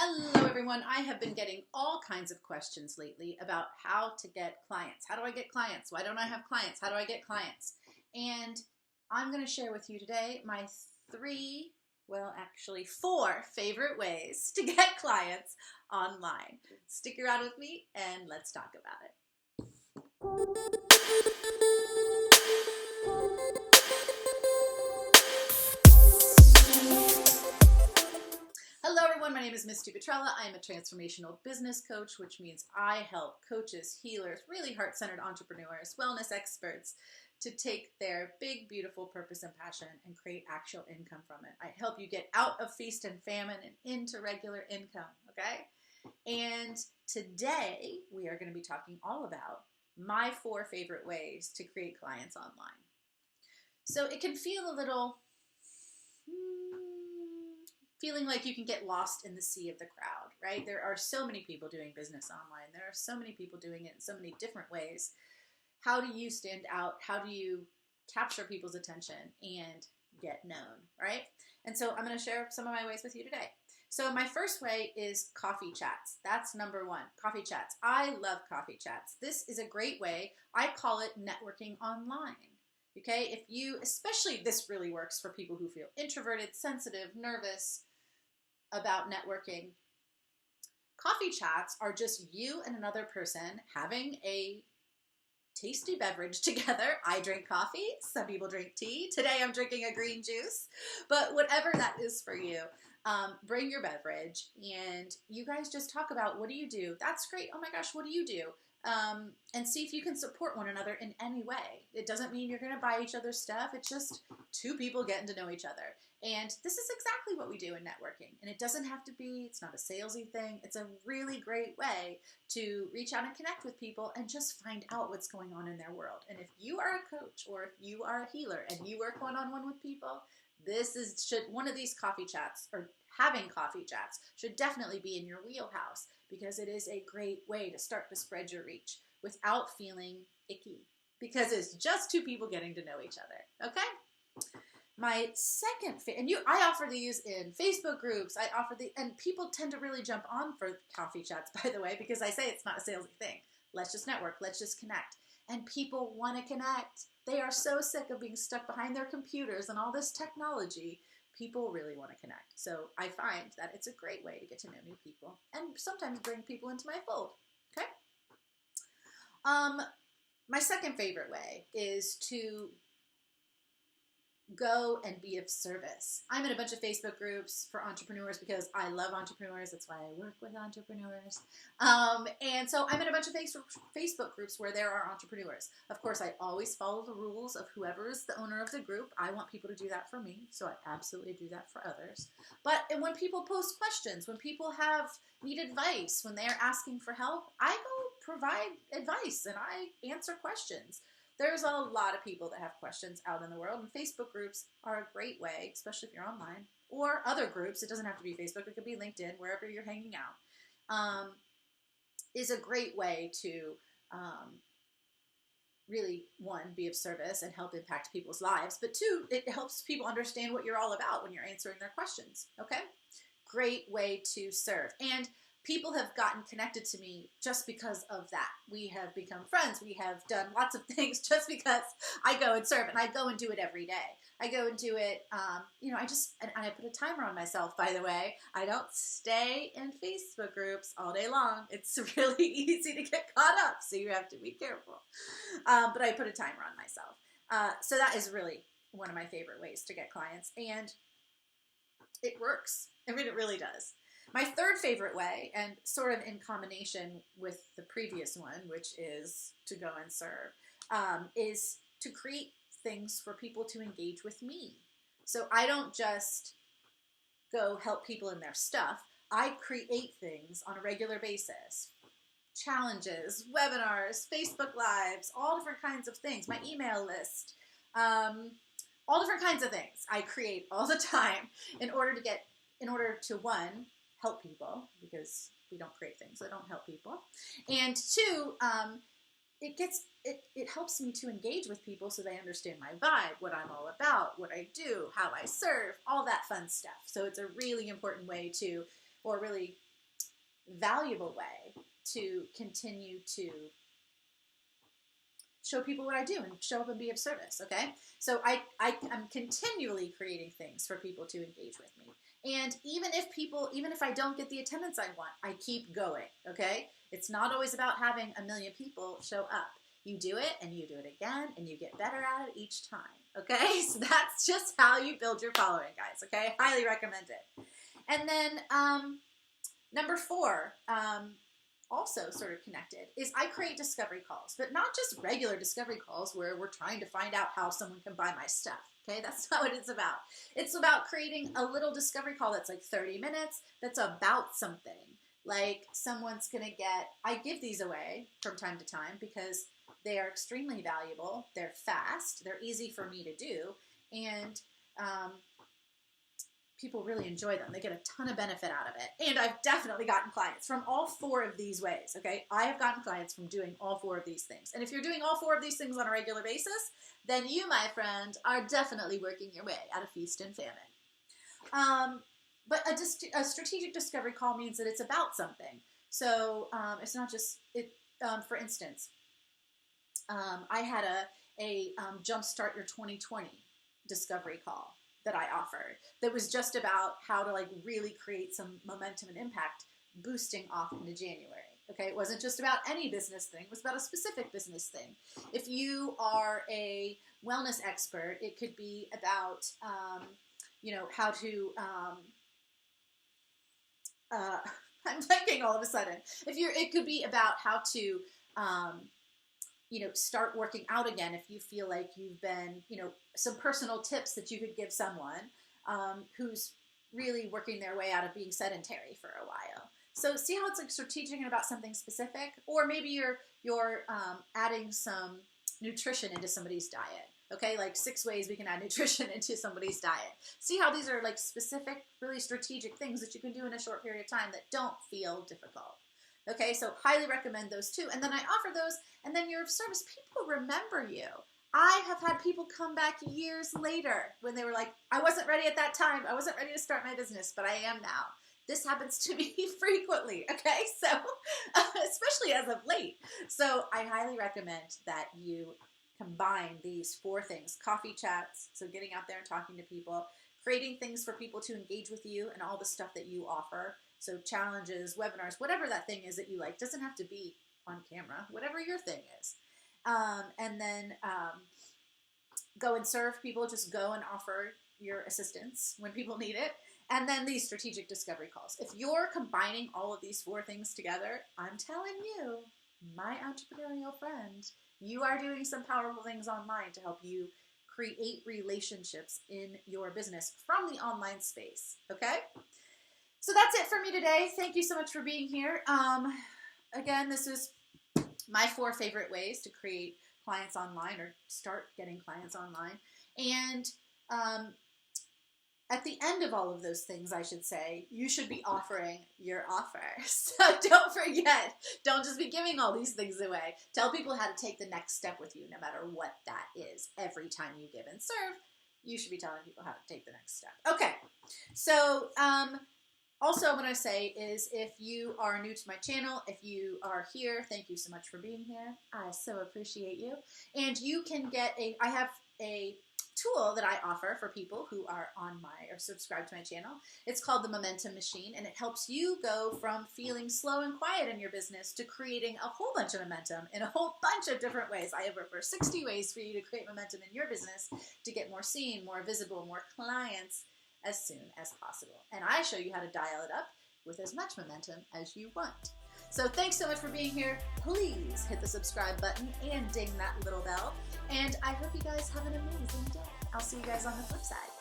Hello everyone. I have been getting all kinds of questions lately about how to get clients. How do I get clients? Why don't I have clients? How do I get clients? And I'm going to share with you today my four favorite ways to get clients online. Stick around with me and let's talk about it. Hello everyone, my name is Misty Petrella. I am a transformational business coach, which means I help coaches, healers, really heart-centered entrepreneurs, wellness experts to take their big, beautiful purpose and passion and create actual income from it. I help you get out of feast and famine and into regular income, okay? And today we are going to be talking all about my 4 favorite ways to create clients online. So it can feel a little feeling like you can get lost in the sea of the crowd, right? There are so many people doing business online. There are so many people doing it in so many different ways. How do you stand out? How do you capture people's attention and get known, right? And so I'm going to share some of my ways with you today. So my first way is coffee chats. That's number 1, coffee chats. I love coffee chats. This is a great way. I call it networking online. Okay, especially this really works for people who feel introverted, sensitive, nervous about networking. Coffee chats are just you and another person having a tasty beverage together. I drink coffee, some people drink tea. Today I'm drinking a green juice, but whatever that is for you, bring your beverage and you guys just talk about, what do you do? That's great. Oh my gosh, what do you do? And see if you can support one another in any way. It doesn't mean you're going to buy each other's stuff. It's just 2 people getting to know each other. And this is exactly what we do in networking. And it doesn't have to be, it's not a salesy thing. It's a really great way to reach out and connect with people and just find out what's going on in their world. And if you are a coach or if you are a healer and you work one-on-one with people, one of these coffee chats or having coffee chats should definitely be in your wheelhouse, because it is a great way to start to spread your reach without feeling icky, because it's just 2 people getting to know each other, okay? My second, I offer these in Facebook groups. And people tend to really jump on for coffee chats, by the way, because I say it's not a salesy thing. Let's just network, let's just connect. And people want to connect. They are so sick of being stuck behind their computers and all this technology. People really want to connect. So I find that it's a great way to get to know new people and sometimes bring people into my fold, okay? My second favorite way is to go and be of service. I'm in a bunch of Facebook groups for entrepreneurs because I love entrepreneurs. That's why I work with entrepreneurs. And so I'm in a bunch of Facebook groups where there are entrepreneurs. Of course, I always follow the rules of whoever is the owner of the group. I want people to do that for me, so I absolutely do that for others. And when people post questions, when people need advice, when they're asking for help, I go provide advice and I answer questions. There's a lot of people that have questions out in the world, and Facebook groups are a great way, especially if you're online, or other groups. It doesn't have to be Facebook. It could be LinkedIn, wherever you're hanging out, is a great way to really, 1, be of service and help impact people's lives, but 2, it helps people understand what you're all about when you're answering their questions, okay? Great way to serve. And people have gotten connected to me just because of that. We have become friends. We have done lots of things just because I go and serve, and I go and do it every day. I go and do it, and I put a timer on myself, by the way. I don't stay in Facebook groups all day long. It's really easy to get caught up, so you have to be careful. But I put a timer on myself. So that is really one of my favorite ways to get clients, and it works. I mean, it really does. My third favorite way, and sort of in combination with the previous one, which is to go and serve, is to create things for people to engage with me. So I don't just go help people in their stuff. I create things on a regular basis. Challenges, webinars, Facebook Lives, all different kinds of things. My email list, all different kinds of things I create all the time in order to 1, help people, because we don't create things that don't help people, and 2, it helps me to engage with people so they understand my vibe, what I'm all about, what I do, how I serve, all that fun stuff. So it's a really important way to, or really valuable way to continue to show people what I do and show up and be of service, okay? So I'm continually creating things for people to engage with me. And even if I don't get the attendance I want, I keep going, okay? It's not always about having a million people show up. You do it and you do it again and you get better at it each time, okay? So that's just how you build your following, guys, okay? Highly recommend it. And then number 4, also sort of connected, is I create discovery calls, but not just regular discovery calls where we're trying to find out how someone can buy my stuff, okay? That's not what it's about. It's about creating a little discovery call that's like 30 minutes that's about something. Like someone's going to I give these away from time to time because they are extremely valuable, they're fast, they're easy for me to do, and people really enjoy them. They get a ton of benefit out of it. And I've definitely gotten clients from all 4 of these ways, okay? I have gotten clients from doing all 4 of these things. And if you're doing all 4 of these things on a regular basis, then you, my friend, are definitely working your way out of feast and famine. But a strategic discovery call means that it's about something. So it's not just, for instance, I had a Jumpstart Your 2020 discovery call that I offered that was just about how to like really create some momentum and impact boosting off into January. Okay, it wasn't just about any business thing, it was about a specific business thing. If you are a wellness expert, it could be about how to I'm thinking all of a sudden. It could be about how to start working out again if you feel like you've been, some personal tips that you could give someone who's really working their way out of being sedentary for a while. So see how it's like strategic and about something specific? Or maybe you're adding some nutrition into somebody's diet. Okay, like 6 ways we can add nutrition into somebody's diet. See how these are like specific, really strategic things that you can do in a short period of time that don't feel difficult. Okay, so highly recommend those too. And then I offer those, and then you're of service. People remember you. I have had people come back years later when they were like, I wasn't ready at that time. I wasn't ready to start my business, but I am now. This happens to me frequently, okay? So, especially as of late. So I highly recommend that you combine these 4 things: coffee chats, so getting out there and talking to people, creating things for people to engage with you and all the stuff that you offer. So challenges, webinars, whatever that thing is that you like. Doesn't have to be on camera, whatever your thing is. And then go and serve people. Just go and offer your assistance when people need it. And then these strategic discovery calls. If you're combining all of these 4 things together, I'm telling you, my entrepreneurial friend, you are doing some powerful things online to help you create relationships in your business from the online space, okay? So that's it for me today. Thank you so much for being here. Again, this is my 4 favorite ways to create clients online or start getting clients online. And at the end of all of those things, I should say, you should be offering your offer. So don't forget, don't just be giving all these things away. Tell people how to take the next step with you, no matter what that is. Every time you give and serve, you should be telling people how to take the next step. Okay, so also what I say is if you are new to my channel, if you are here, thank you so much for being here. I so appreciate you. And you can get I have a tool that I offer for people who are subscribed to my channel. It's called the Momentum Machine, and it helps you go from feeling slow and quiet in your business to creating a whole bunch of momentum in a whole bunch of different ways. I have over 60 ways for you to create momentum in your business to get more seen, more visible, more clients as soon as possible. And I show you how to dial it up with as much momentum as you want. So thanks so much for being here. Please hit the subscribe button and ding that little bell. And I hope you guys have an amazing day. I'll see you guys on the flip side.